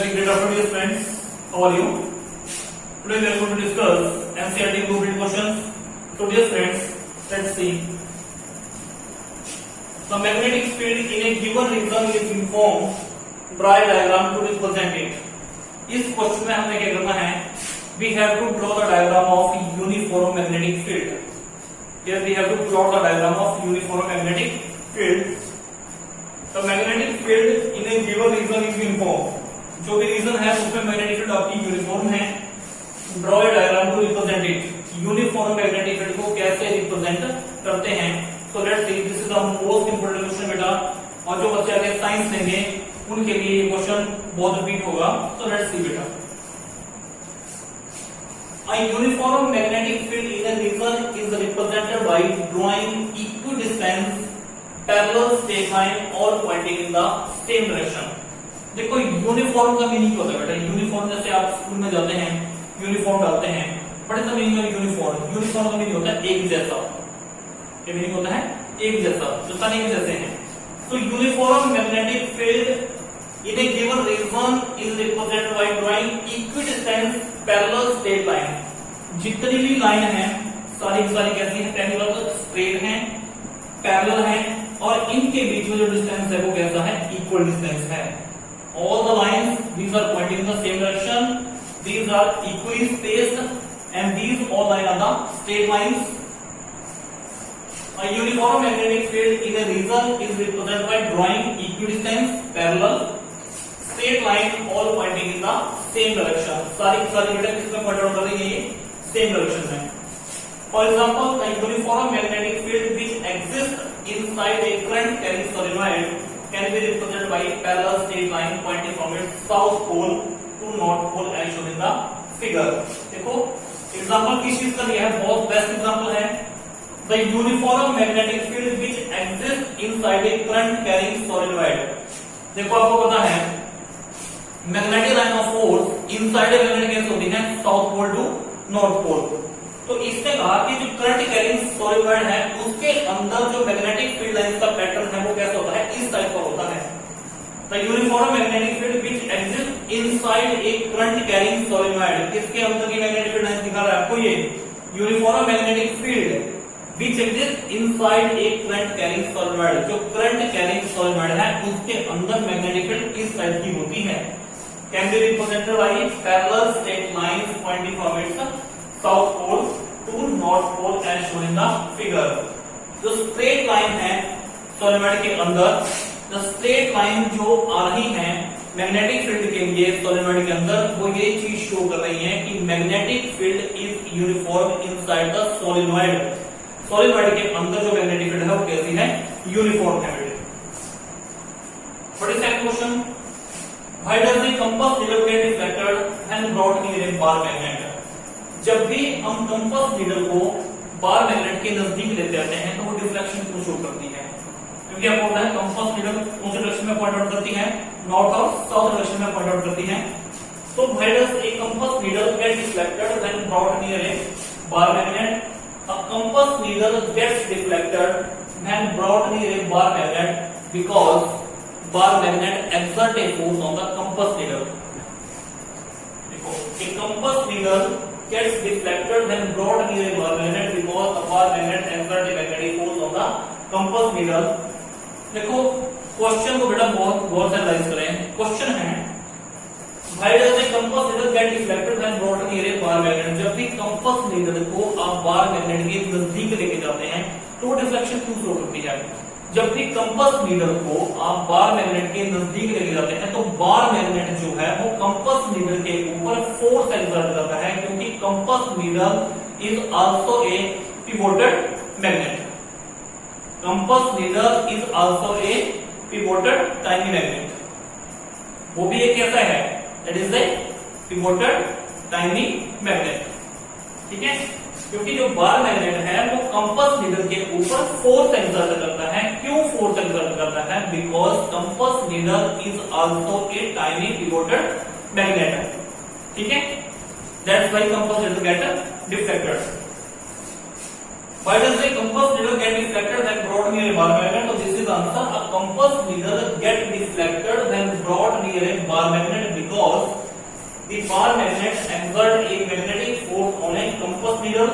Very great afternoon, dear friends. How are you? Today we are going to discuss NCERT group read questions. So, dear friends, let's see. The magnetic field in a given region is uniform. Draw a diagram to represent it. इस question में हमें क्या करना है? We have to draw the diagram of uniform magnetic field. Here we have to plot the diagram of uniform magnetic field. The magnetic field in a given region is uniform. जो भी region है उसमें magnetic field आपकी uniform है. Draw a diagram to represent it. Uniform magnetic field को कैसे represent करते हैं? So let's see, this is the most important question बेटा. और जो बच्चे आगे साइंस लेंगे उनके लिए ये क्वेश्चन बहुत रिपीट होगा. सो लेट्स सी बेटा. A uniform magnetic field in a region is represented by drawing equidistant parallel straight line or pointing in the same direction. देखो यूनिफॉर्म का मीनिंग क्या होता है बेटा? यूनिफॉर्म जैसे आप स्कूल में जाते हैं यूनिफॉर्म डालते हैं. बट इसका मीनिंग है यूनिफॉर्म. यूनिफॉर्म का मीनिंग होता है एक जैसा. क्या मीनिंग होता है? एक जैसा, जो सभी जैसे हैं. तो uniform magnetic field in a given region is represented by drawing equidistant parallel straight line. जितनी भी लाइन है सारी की सारी कैसी है? पहली बात तो स्ट्रेट है, पैरेलल है, और इनके बीच में जो डिस्टेंस है वो कैसा है? इक्वल डिस्टेंस है. All the lines, these are pointing in the same direction. These are equally spaced, and these all line are the straight lines. A uniform magnetic field in a region is represented by drawing equidistant, parallel, straight line, all pointing in the same direction. सारी बेटा किसमें point out कर रही है? ये same direction में. For example, a uniform magnetic field which exists inside a current carrying solenoid can be represented by a parallel straight line pointing from its south pole to north pole as shown in the figure. देखो example किस चीज का दिया है? बहुत best example है. The uniform magnetic field which exists inside a current carrying solenoid. देखो आपको पता है magnetic line of force inside a magnet कैसे होती है? South pole to north pole. तो इसने कहा कि जो करंट कैरिंग सॉलिनॉइड है उसके अंदर जो मैग्नेटिक फील्ड लाइंस का पैटर्न है वो कैसा होता है? इस टाइप का होता है. The uniform magnetic field which exist inside a current carrying solenoid. किसके अंदर की मैग्नेटिक फील्ड लाइंस दिखा रहा है आपको? ये uniform magnetic field which exist inside a current carrying solenoid. जो करंट कैरिंग सॉलिनॉइड है उसके अंदर मैग्नेटिक फील्ड इस टाइप की होती है. Can be represented by parallel straight lines pointing from its south pole to north pole as shown in the figure. जो straight line है सोलेनॉइड के अंदर, जो स्ट्रेट लाइन जो आ रही है मैग्नेटिक फील्ड के लिए सोलेनॉइड के अंदर, वो ये चीज शो कर रही है कि magnetic field is uniform inside the solenoid. Solenoid के अंदर जो मैग्नेटिक फील्ड है वो कैसी है? यूनिफॉर्म है. What is the question? Why does the compass needle gate reflected and brought near a bar magnet. जब भी हम कंपास नीडल को बार मैग्नेट के नजदीक लेते आते हैं तो वो डिफ्लेक्शन को शो करती है. क्योंकि आपको पता है कंपास नीडल कौन से डायरेक्शन में पॉइंट आउट करती है? नॉर्थ और साउथ डायरेक्शन में पॉइंट आउट करती है. तो why does a compass needle get deflected when brought near a bar magnet? A compass needle gets deflected when brought near a bar magnet because bar magnet exert a force on the compass needle. देखो, a compass needle gets deflected when brought near a bar magnet because the bar magnet exerts a magnetic force on the compass needle. देखो question को बेटा बहुत गौर से analyse करें. Question है why does a compass needle get deflected when brought near a bar magnet? जब भी compass needle को आप बार मैग्नेट के नजदीक लेके जाते हैं तो डिफ्लेक्शन क्यों शो करती है? जब भी कंपास नीडल को आप बार मैग्नेट के नजदीक लेके जाते हैं तो बार मैग्नेट जो है वो कंपास नीडल के ऊपर फोर्स एक्सर्ट करता है, क्योंकि compass needle is also A pivoted magnet. Compass needle is also A pivoted tiny magnet. वो भी एक कैसा है? That is a pivoted tiny magnet. ठीक है, क्योंकि जो बार मैग्नेट है वो कंपास नीडल के ऊपर फोर्स एक्सर्ट करता है. क्यों फोर्स एक्सर्ट करता है? Because compass needle is also a tiny pivoted magnet. ठीक है, that's why compass needle get deflected. Why does a compass needle get deflected when brought near a bar magnet? So this is the answer. A compass needle get deflected when brought near a bar magnet because the bar magnet exert a magnetic force on a compass needle,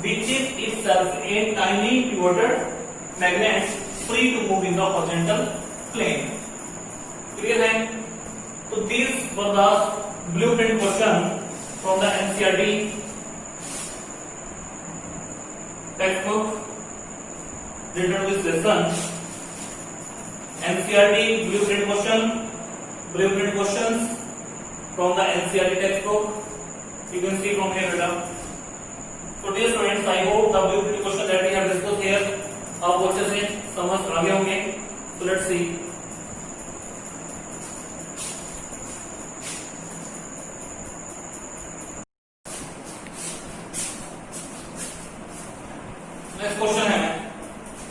which is itself a tiny pivoted magnet free to move in the horizontal plane. Clear है? So these were the blueprint question from the NCERT textbook written with lesson. NCERT blueprint questions from the NCERT textbook. You can see from here, beta. So dear students, I hope the blueprint question that we have discussed here आपको अच्छे से समझ आ गए होंगे. So let's see. Next question है,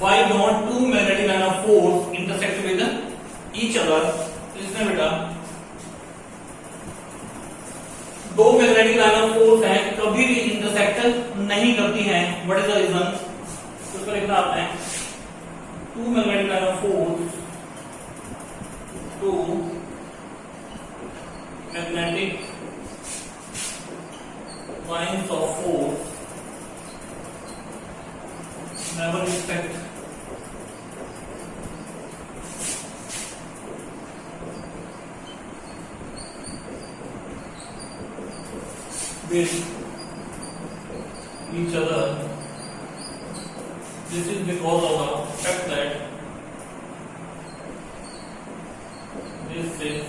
why don't two magnetic line of force intersect with each other? इसमें बेटा दो मैग्नेटिक लाइन ऑफ फोर्स है कभी भी इंटरसेक्ट नहीं करती हैं. What is the reason? उसको लिखना आपने. Two magnetic line of force, two magnetic lines of force never intersect with each other. This is because of the fact that this is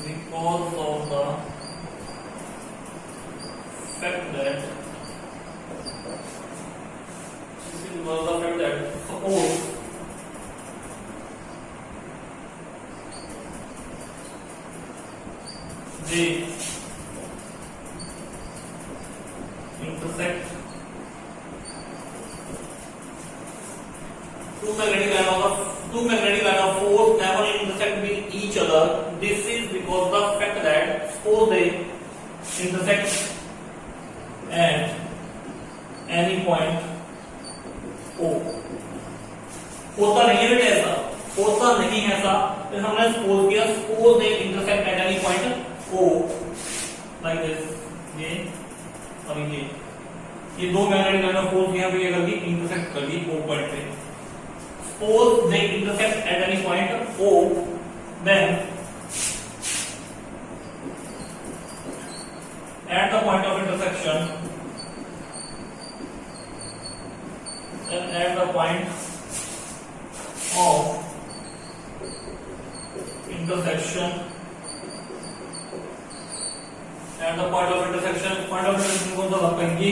because of the fact that this is because of the fact that suppose they intersect, two magnetic line of force never intersect with each other. This is because the fact that suppose they intersect at any point O. होता नहीं है ऐसा, होता नहीं है ऐसा. फिर हमने सपोज किया, suppose they intersect at any point O like this. ये और ये दो मैग्नेटिक लाइन ऑफ फोर्स यहाँ पे कर दी, इंटरसेक्ट कर दी O पॉइंट पे. Suppose they intersect at any point O, then at the point of intersection, then at the point of intersection, at the point of intersection कौन सा बात करेंगे?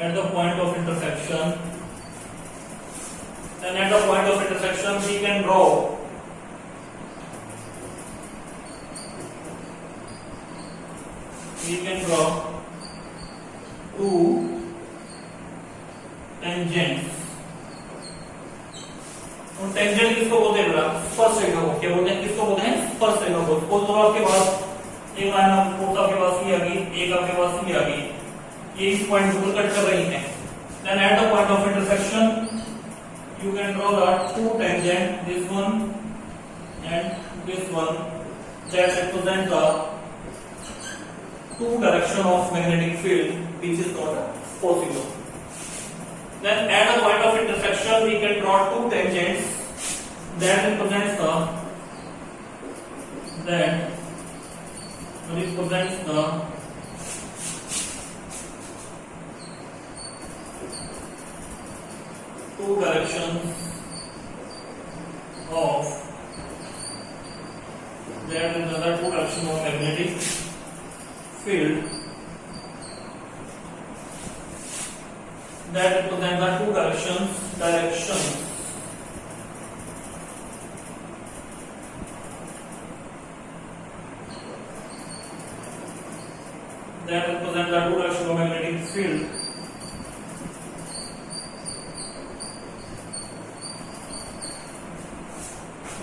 At the point of intersection, then at the point of intersection we can draw two tangents. तो tangent किसको बोलते हैं बेटा? स्पर्श रेखा को. क्या बोलते हैं? किसको बोलते हैं? स्पर्श रेखा को. तो आपके पास एक लाइन ऑफ फोर्स आपके पास ये आ गई, एक आपके पास ये आ गई, ये इस पॉइंट को कट कर रही है. Then at the point of intersection you can draw the two tangent, this one and this one, that represent the two direction of magnetic field, which is called possible. Then at the point of intersection we can draw two tangents that represents the two directions of magnetic field that represent the two directions that represent the two directions of magnetic field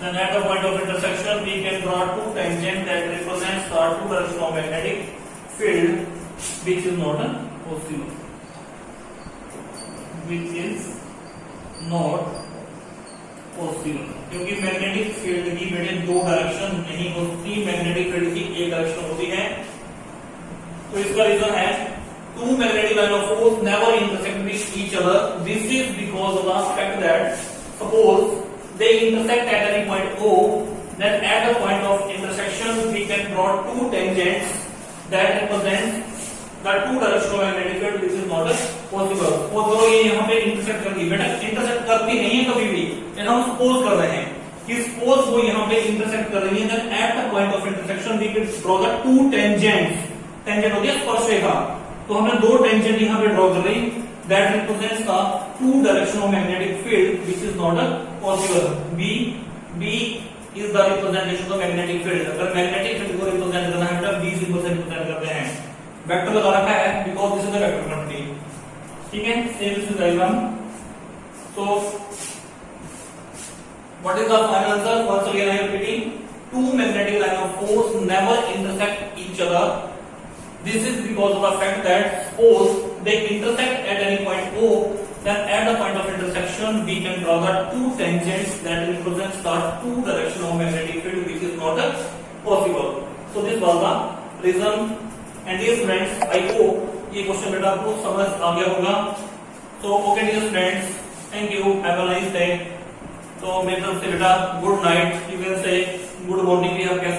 then at the point of intersection we can draw two tangent that represents the two direction of magnetic field which is not possible, which is not possible, क्योंकि magnetic field की बेटे दो direction नहीं होती, magnetic field की एक direction होती है। तो इसका रीजन है two magnetic line of force never intersect with each other. This is because of the fact that suppose they intersect at any point O, then at the point of intersection we can draw two tangents that represent the two direction of magnetic field, which is not possible. और दोनों ये यहाँ पे intersect करती है, बेटा intersect करती नहीं है कभी भी, लेकिन हम सपोज कर रहे हैं कि सपोज वो यहाँ पे इंटरसेक्ट कर रही है, then at the point of intersection we can draw the two tangents. Tangent होती है स्पर्शरेखा, तो हमने दो टेंजेंट यहाँ पे ड्रॉ कर रही, that represents the two direction of magnetic field, which is not possible. B is the representation of magnetic field. अगर magnetic field को represent करना है तो B सिंबल से represent करते हैं, वेक्टर लगा रखा है because this is the vector quantity, ठीक है। सेम इस diagram. So what is the final answer? Once again I am repeating, two magnetic line of force never intersect each other. This is because of the fact that suppose they intersect at any point O, then at the point of intersection we can draw the two tangents that represents the two direction of magnetic field, which is not possible. So this was the reason. And dear friends, I hope ये question बेटा आपको समझ आ गया होगा। So okay dear friends, thank you, have a nice day. तो मेरी तरफ से बेटा good night, you can say good morning भी आप कह